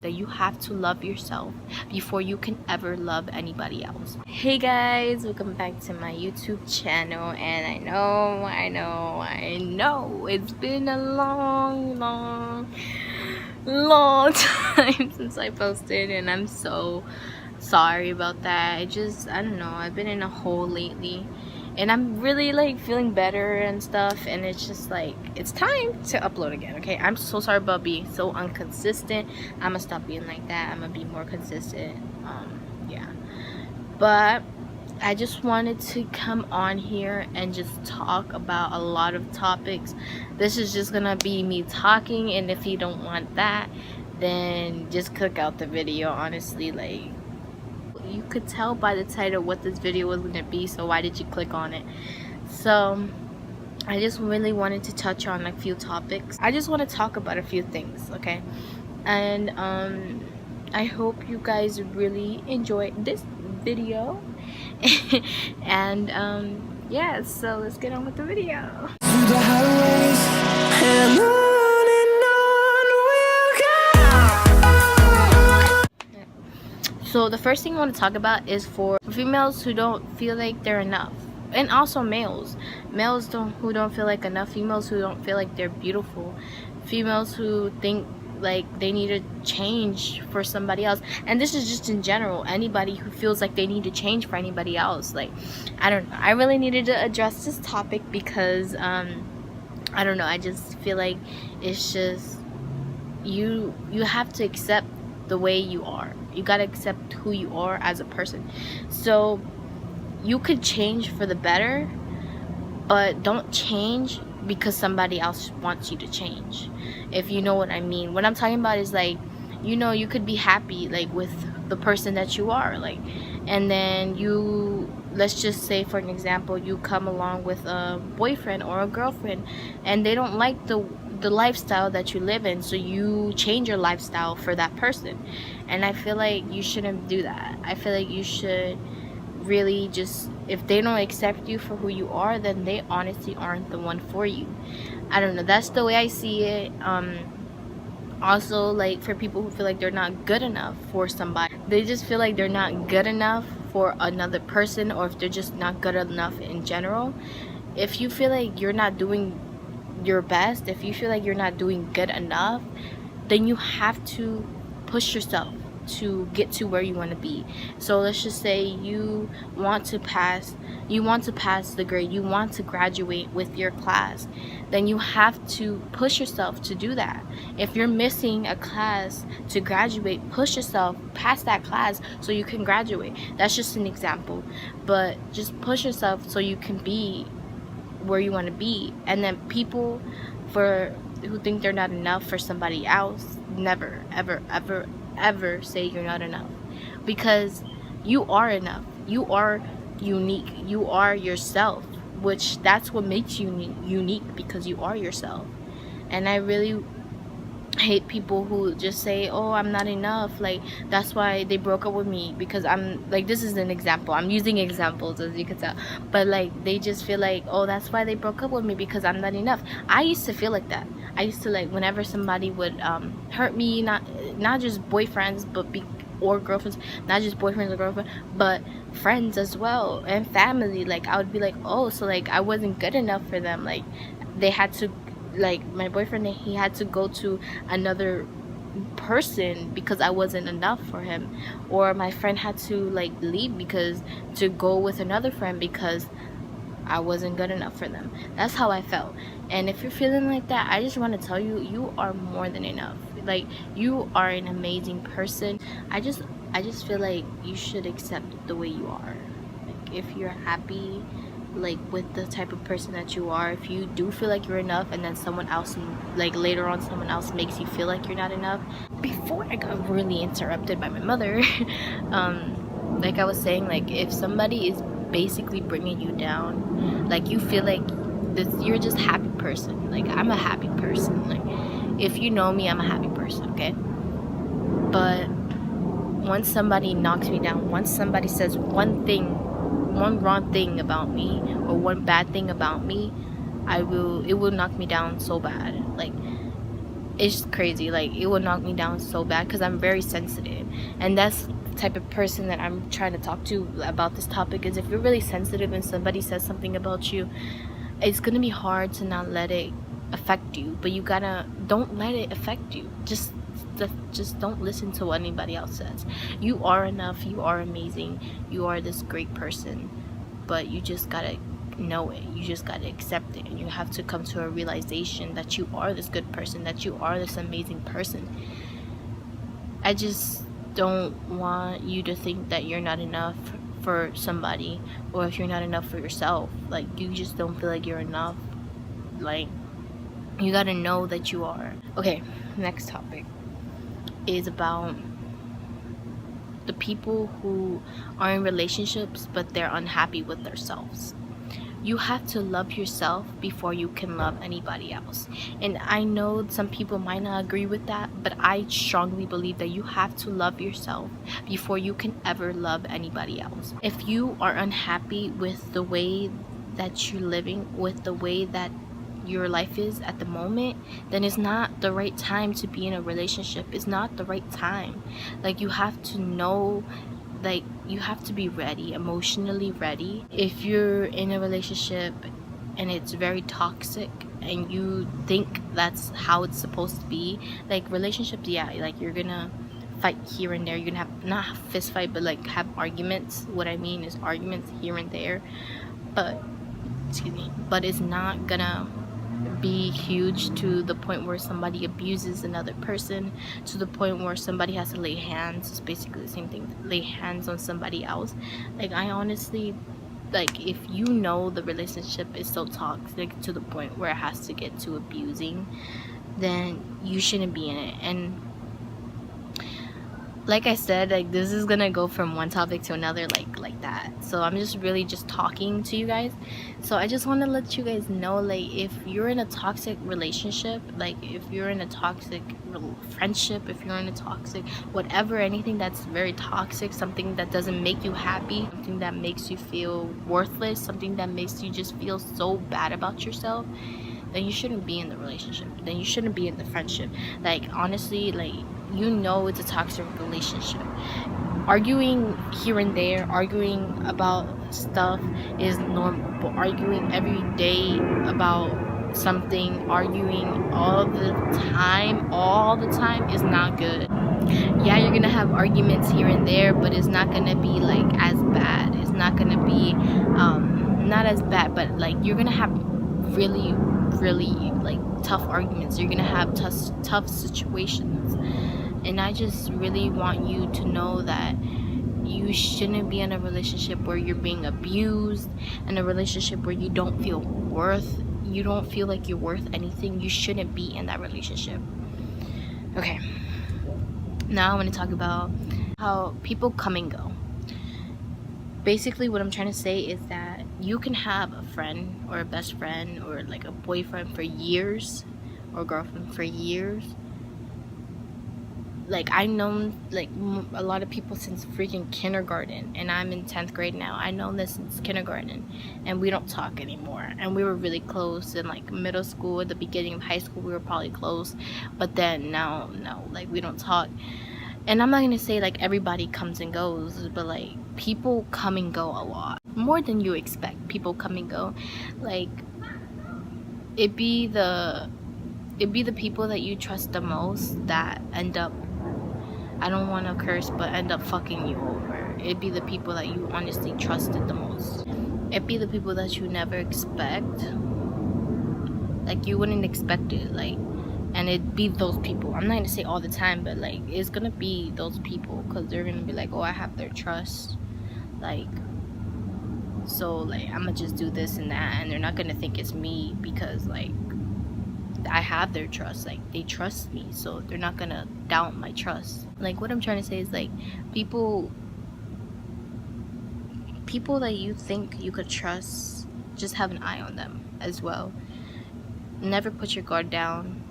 that you have to love yourself before you can ever love anybody else. Hey guys, welcome back to my YouTube channel. And I know it's been a long time since I posted, and I'm so sorry about that. I don't know, I've been in a hole lately, and I'm really like feeling better and stuff, and it's just like it's time to upload again. Okay, I'm so sorry about being so inconsistent. I'm gonna stop being like that. I'm gonna be more consistent. Yeah, but I just wanted to come on here and just talk about a lot of topics. This is just gonna be me talking, and if you don't want that, then just click out the video. Honestly, like, you could tell by the title what this video was gonna be, so why did you click on it? So I just really wanted to touch on a few topics. I just want to talk about a few things, okay? And I hope you guys really enjoy this video. And yeah, so let's get on with the video. So the first thing I want to talk about is for females who don't feel like they're enough, and also males who don't feel like enough, females who don't feel like they're beautiful, females who think like they need to change for somebody else. And this is just in general, anybody who feels like they need to change for anybody else. Like, I don't know, I really needed to address this topic because I don't know, I just feel like it's just you have to accept the way you are. You gotta accept who you are as a person. So you could change for the better, but don't change because somebody else wants you to change, if you know what I mean. What I'm talking about is like, you know, you could be happy like with the person that you are, like, and then you, let's just say for an example, you come along with a boyfriend or a girlfriend, and they don't like the lifestyle that you live in, so you change your lifestyle for that person. And I feel like you shouldn't do that. I feel like you should really just, if they don't accept you for who you are, then they honestly aren't the one for you. I don't know, that's the way I see it. Also, like, for people who feel like they're not good enough for somebody, they just feel like they're not good enough for another person, or if they're just not good enough in general. If you feel like you're not doing your best, if you feel like you're not doing good enough, then you have to push yourself to get to where you want to be. So let's just say you want to pass the grade, you want to graduate with your class, then you have to push yourself to do that. If you're missing a class to graduate, push yourself past that class so you can graduate. That's just an example, but just push yourself so you can be where you want to be. And then people who think they're not enough for somebody else, never ever say you're not enough, because you are enough. You are unique. You are yourself, which that's what makes you unique, because you are yourself. And I really hate people who just say, oh, I'm not enough, like that's why they broke up with me, because I'm like, this is an example, I'm using examples as you can tell, but like they just feel like, oh, that's why they broke up with me, because I'm not enough. I used to feel like that. I used to, like, whenever somebody would hurt me, not just boyfriends or girlfriends, not just boyfriends or girlfriends, but friends as well, and family, like I would be like, oh, so like I wasn't good enough for them, like they had to, like my boyfriend, he had to go to another person because I wasn't enough for him, or my friend had to like leave because to go with another friend because I wasn't good enough for them. That's how I felt. And if you're feeling like that, I just want to tell you, you are more than enough. Like, you are an amazing person. I just feel like you should accept the way you are. Like, if you're happy like with the type of person that you are, if you do feel like you're enough, and then someone else, like later on someone else makes you feel like you're not enough. Before I got really interrupted by my mother, like I was saying, like if somebody is basically bringing you down, like you feel like this, you're just a happy person. Like, I'm a happy person. Like, if you know me, I'm a happy person, okay? But once somebody knocks me down, once somebody says one wrong thing about me, or one bad thing about me, it will knock me down so bad. Like, it's crazy. Like, it will knock me down so bad because I'm very sensitive, and that's the type of person that I'm trying to talk to about this topic. Is if you're really sensitive and somebody says something about you, it's gonna be hard to not let it affect you, but you gotta don't let it affect you. Just don't listen to what anybody else says. You are enough, you are amazing, you are this great person, but you just gotta know it, you just gotta accept it, and you have to come to a realization that you are this good person, that you are this amazing person. I just don't want you to think that you're not enough for somebody, or if you're not enough for yourself. Like, you just don't feel like you're enough. Like, you gotta know that you are. Okay, next topic is about the people who are in relationships but they're unhappy with themselves. You have to love yourself before you can love anybody else. And I know some people might not agree with that, but I strongly believe that you have to love yourself before you can ever love anybody else. If you are unhappy with the way that you're living, with the way that your life is at the moment, then it's not the right time to be in a relationship. It's not the right time. Like, you have to know, like, you have to be ready, emotionally ready. If you're in a relationship and it's very toxic and you think that's how it's supposed to be, like, relationships, yeah, like, you're gonna fight here and there. You're gonna have, not fist fight, but like have arguments. What I mean is arguments here and there, but excuse me, but it's not gonna be huge to the point where somebody abuses another person, to the point where somebody has to lay hands. It's basically the same thing, lay hands on somebody else. Like, I honestly, like, if you know the relationship is so toxic to the point where it has to get to abusing, then you shouldn't be in it. And like I said, like, this is gonna go from one topic to another, like that. So I'm just really just talking to you guys. So I just want to let you guys know, like, if you're in a toxic relationship, like, if you're in a toxic friendship, if you're in a toxic whatever, anything that's very toxic, something that doesn't make you happy, something that makes you feel worthless, something that makes you just feel so bad about yourself, then you shouldn't be in the relationship. Then you shouldn't be in the friendship. Like, honestly, like, you know it's a toxic relationship. Arguing here and there, arguing about stuff is normal, but arguing every day about something, arguing all the time is not good. Yeah, you're gonna have arguments here and there, but it's not gonna be like as bad. It's not gonna be not as bad, but like, you're gonna have really like tough arguments. You're gonna have tough situations. And I just really want you to know that you shouldn't be in a relationship where you're being abused, in a relationship where you don't feel like you're worth anything. You shouldn't be in that relationship. Okay, now I want to talk about how people come and go. Basically, what I'm trying to say is that you can have a friend or a best friend or like a boyfriend for years, or girlfriend for years. Like, I've known like a lot of people since freaking kindergarten, and I'm in 10th grade now. I know this since kindergarten, and we don't talk anymore. And we were really close in like middle school. At the beginning of high school, we were probably close, but then now, no, like, we don't talk. And I'm not gonna say like everybody comes and goes, but like, people come and go a lot, more than you expect. People come and go. Like, it be the people that you trust the most that end up, I don't want to curse, but end up fucking you over. It'd be the people that you honestly trusted the most. It'd be the people that you never expect. Like, you wouldn't expect it. Like, and it'd be those people. I'm not going to say all the time, but like, it's going to be those people, because they're going to be like, oh, I have their trust. Like, so like, I'm going to just do this and that. And they're not going to think it's me, because like, I have their trust. Like, they trust me, so they're not gonna doubt my trust. Like, what I'm trying to say is, like, people that you think you could trust, just have an eye on them as well. Never put your guard down.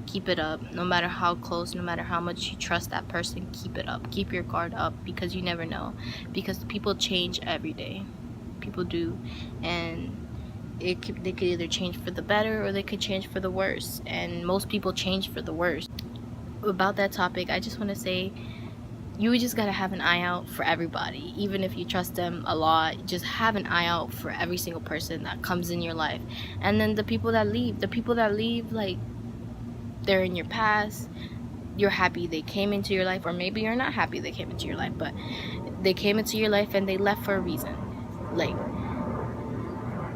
Keep it up. No matter how close, no matter how much you trust that person, keep it up. Keep your guard up, because you never know. Because people change every day. People do. And they could either change for the better or they could change for the worse, and most people change for the worse. About that topic, I just want to say, you just gotta have an eye out for everybody. Even if you trust them a lot, just have an eye out for every single person that comes in your life. And then the people that leave, like, they're in your past. You're happy they came into your life, or maybe you're not happy they came into your life, but they came into your life and they left for a reason. Like,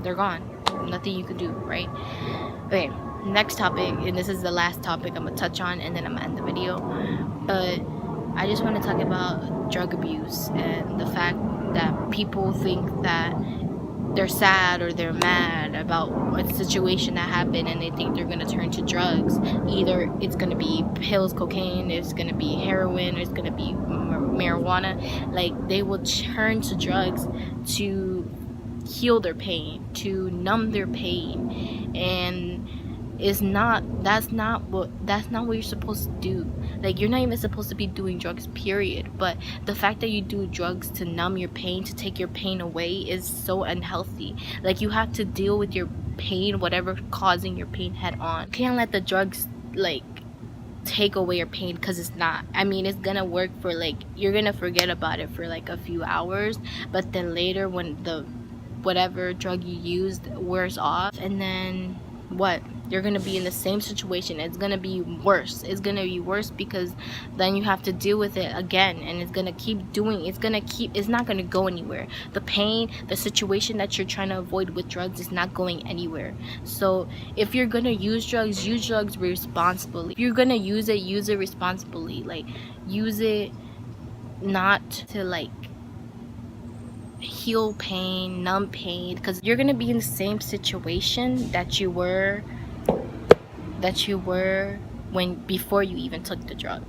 they're gone. Nothing you could do, right? Okay, next topic, and this is the last topic I'm gonna touch on, and then I'm gonna end the video. But I just want to talk about drug abuse and the fact that people think that they're sad or they're mad about a situation that happened and they think they're gonna turn to drugs. Either it's gonna be pills, cocaine, it's gonna be heroin, or it's gonna be marijuana. Like, they will turn to drugs to heal their pain, to numb their pain, and that's not what you're supposed to do. Like, you're not even supposed to be doing drugs, period. But the fact that you do drugs to numb your pain, to take your pain away, is so unhealthy. Like, you have to deal with your pain, whatever causing your pain, head on. You can't let the drugs, like, take away your pain, because it's not. I mean, it's gonna work for, like, you're gonna forget about it for like a few hours, but then later, when the whatever drug you used wears off, and then what, you're gonna be in the same situation. It's gonna be worse. It's gonna be worse, because then you have to deal with it again, and it's gonna keep doing, it's not gonna go anywhere. The pain, the situation that you're trying to avoid with drugs is not going anywhere. So if you're gonna use drugs responsibly. If you're gonna use it responsibly. Like, use it not to, like, heal pain, numb pain, because you're gonna be in the same situation that you were when before you even took the drug.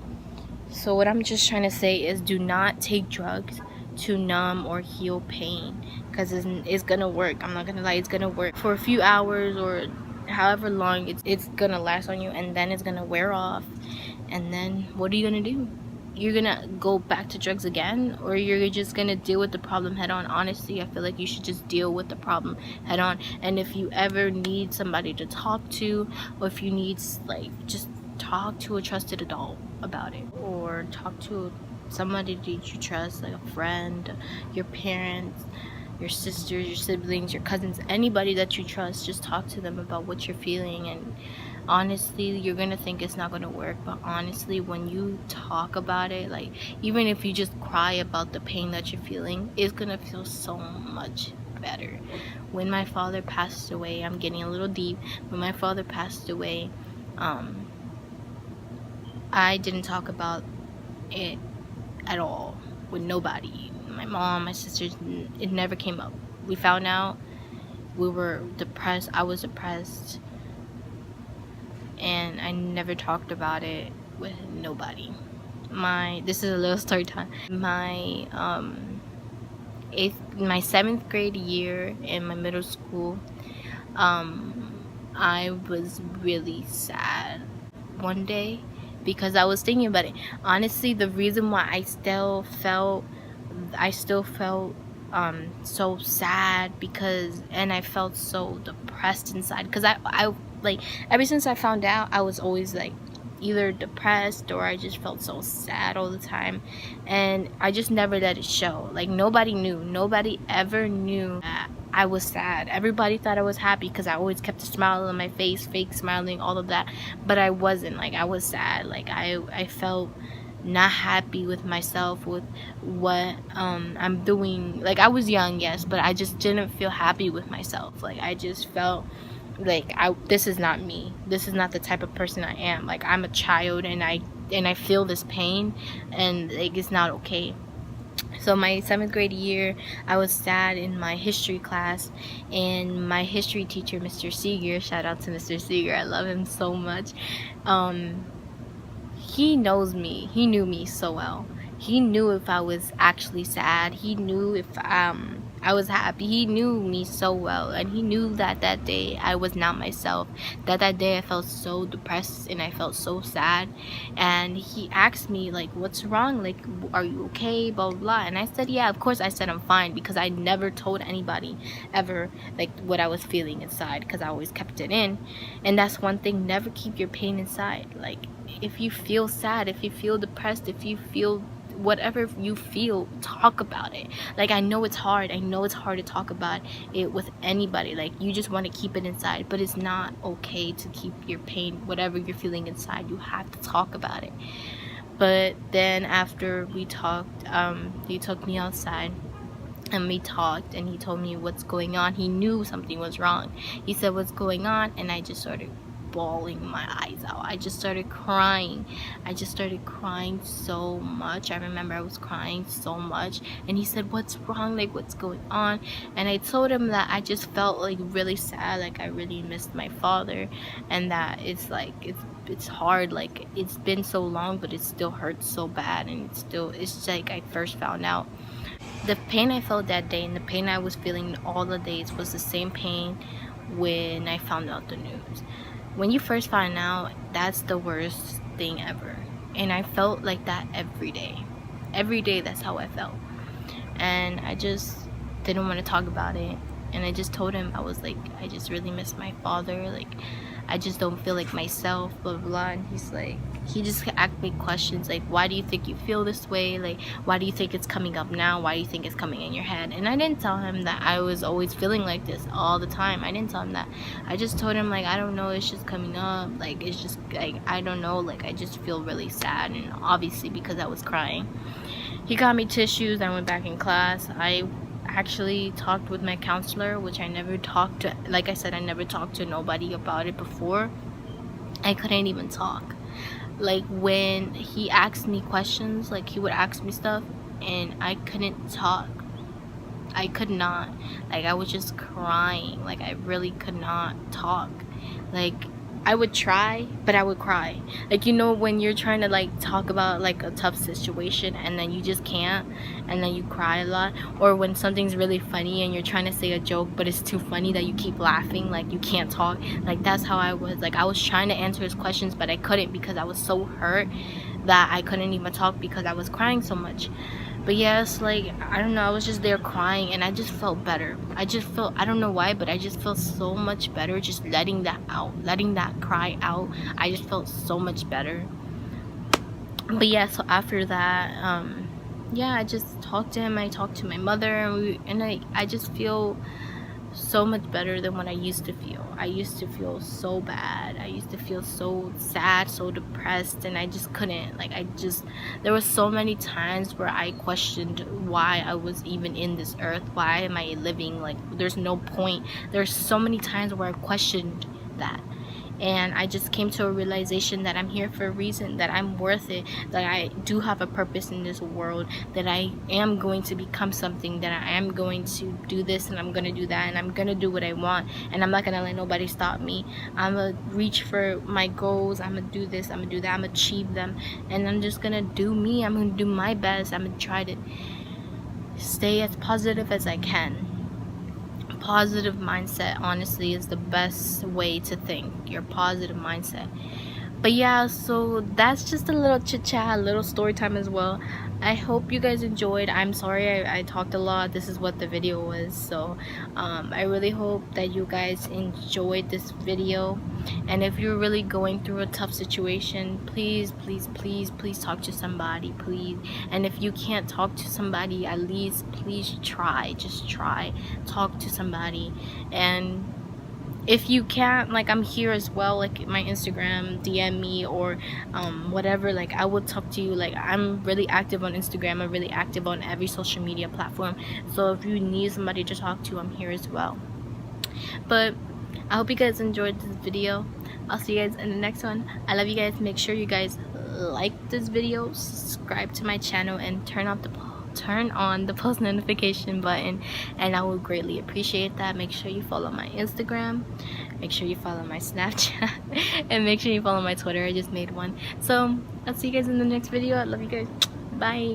So what I'm just trying to say is, do not take drugs to numb or heal pain, because it's gonna work. I'm not gonna lie, it's gonna work for a few hours or however long it's gonna last on you, and then it's gonna wear off, and then what are you gonna do? You're gonna go back to drugs again, or you're just gonna deal with the problem head on? Honestly, I feel like you should just deal with the problem head on. And if you ever need somebody to talk to, or if you need, like, just talk to a trusted adult about it, or talk to somebody that you trust, like a friend, your parents, your sisters, your siblings, your cousins, anybody that you trust. Just talk to them about what you're feeling. And honestly, you're gonna think it's not gonna work, but honestly, when you talk about it, like, even if you just cry about the pain that you're feeling, it's gonna feel so much better. When my father passed away, I'm getting a little deep. When my father passed away, I didn't talk about it at all with nobody. My mom, my sisters, it never came up. We found out, we were depressed. I was depressed, and I never talked about it with nobody. This is a little story time. My 7th grade year in my middle school, I was really sad one day, because I was thinking about it. Honestly, the reason why I still felt so sad, and I felt so depressed inside, because I like, ever since I found out, I was always, like, either depressed, or I just felt so sad all the time, and I just never let it show. Like, nobody ever knew that I was sad. Everybody thought I was happy, because I always kept a smile on my face, fake smiling, all of that, but I wasn't. Like, I was sad. Like, I felt not happy with myself, with what I'm doing. Like, I was young, yes, but I just didn't feel happy with myself. Like, I just felt like this is not me. This is not the type of person I am. Like, I'm a child, and I feel this pain, and, like, it's not okay. So my 7th grade year, I was sad in my history class, and my history teacher, Mr. Seeger, shout out to Mr. Seeger, I love him so much. He knew me so well. He knew if I was actually sad. He knew if I I was happy. He knew me so well, and he knew that that day I was not myself, that that day I felt so depressed and I felt so sad. And he asked me like, what's wrong, like, are you okay, blah blah blah. And I said, yeah, of course I said I'm fine, because I never told anybody ever like what I was feeling inside, because I always kept it in. And that's one thing, never keep your pain inside. Like, if you feel sad, if you feel depressed, if you feel whatever you feel, talk about it. Like, I know it's hard to talk about it with anybody. Like, you just want to keep it inside, but it's not okay to keep your pain, whatever you're feeling inside. You have to talk about it. But then after we talked, he took me outside and we talked, and he told me what's going on. He knew something was wrong. He said, what's going on? And I just started bawling my eyes out. I just started crying. So much. I remember I was crying so much. And he said, what's wrong, like, what's going on? And I told him that I just felt like really sad, like I really missed my father, and that it's like it's hard, like it's been so long, but it still hurts so bad. And it's like I first found out. The pain I felt that day and the pain I was feeling all the days was the same pain when I found out the news. When you first find out, that's the worst thing ever. And I felt like that every day. Every day, that's how I felt. And I just didn't want to talk about it. And I just told him, I was like, I just really miss my father. Like, I just don't feel like myself, blah, blah, blah. And he's like, he just asked me questions like, why do you think you feel this way? Like, why do you think it's coming up now? Why do you think it's coming in your head? And I didn't tell him that I was always feeling like this all the time. I didn't tell him that. I just told him, like, I don't know, it's just coming up. Like, it's just, like, I don't know. Like, I just feel really sad. And obviously because I was crying. He got me tissues. I went back in class. I actually talked with my counselor, which I never talked to. Like I said, I never talked to nobody about it before. I couldn't even talk. Like, when he asked me questions, like he would ask me stuff and I couldn't talk. I could not. Like, I was just crying. Like, I really could not talk. Like, I would try, but I would cry. Like, you know, when you're trying to like talk about like a tough situation and then you just can't, and then you cry a lot. Or when something's really funny and you're trying to say a joke but it's too funny that you keep laughing, like you can't talk. Like, that's how I was. Like, I was trying to answer his questions, but I couldn't, because I was so hurt that I couldn't even talk because I was crying so much. But yes, like, I don't know, I was just there crying and I just felt better. I don't know why, but I just felt so much better just letting that out, letting that cry out. I just felt so much better. But yeah, so after that, yeah, I just talked to him. I talked to my mother, and I just feel so much better than what I used to feel. I used to feel so bad. I used to feel so sad, so depressed, and I just couldn't. Like, there were so many times where I questioned why I was even in this earth. Why am I living? Like, there's no point. There's so many times where I questioned that. And I just came to a realization that I'm here for a reason, that I'm worth it, that I do have a purpose in this world, that I am going to become something, that I am going to do this and I'm going to do that, and I'm going to do what I want, and I'm not going to let nobody stop me. I'm going to reach for my goals. I'm going to do this, I'm going to do that, I'm going to achieve them, and I'm just going to do me. I'm going to do my best. I'm going to try to stay as positive as I can. Positive mindset, honestly, is the best way to think. Your positive mindset. But yeah, so that's just a little chit chat, a little story time as well. I hope you guys enjoyed. I'm sorry I talked a lot. This is what the video was. So I really hope that you guys enjoyed this video. And if you're really going through a tough situation, please talk to somebody, please. And if you can't talk to somebody, at least please try. Just try. Talk to somebody. And if you can't, like, I'm here as well, like my Instagram, DM me, or whatever. Like, I will talk to you. Like, I'm really active on Instagram. I'm really active on every social media platform. So if you need somebody to talk to, I'm here as well. But I hope you guys enjoyed this video. I'll see you guys in the next one. I love you guys. Make sure you guys like this video, subscribe to my channel, and turn on the post notification button, and I will greatly appreciate that. Make sure you follow my Instagram, make sure you follow my Snapchat, and make sure you follow my Twitter. I just made one. So I'll see you guys in the next video. I love you guys. Bye.